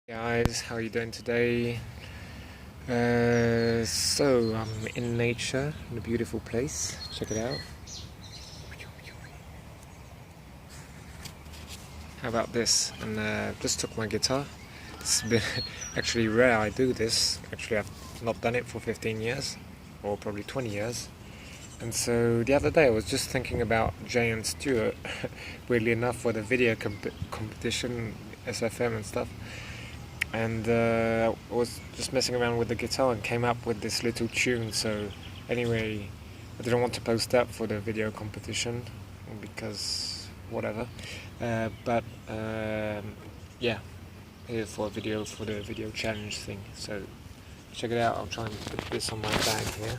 Guys, how are you doing today? So I'm in nature, in a beautiful place. Check it out. How about this? And just took my guitar. It's been actually rare I do this. Actually, I've not done it for 15 years, or probably 20 years. And so the other day I was just thinking about Jay and Stuart, weirdly enough, for the video competition, SFM and stuff. And I was just messing around with the guitar and came up with this little tune. So anyway, I didn't want to post that for the video competition because whatever. But yeah, here for a video for the video challenge thing. So check it out. I'll try and put this on my bag here.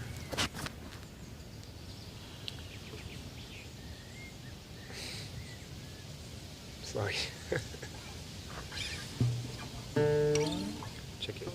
Sorry. Check it.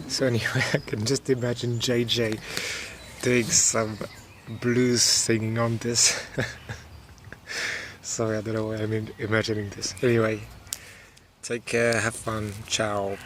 So anyway, I can just imagine JJ doing some blues singing on this. Sorry, I don't know why I'm imagining this. Anyway, take care, have fun, ciao.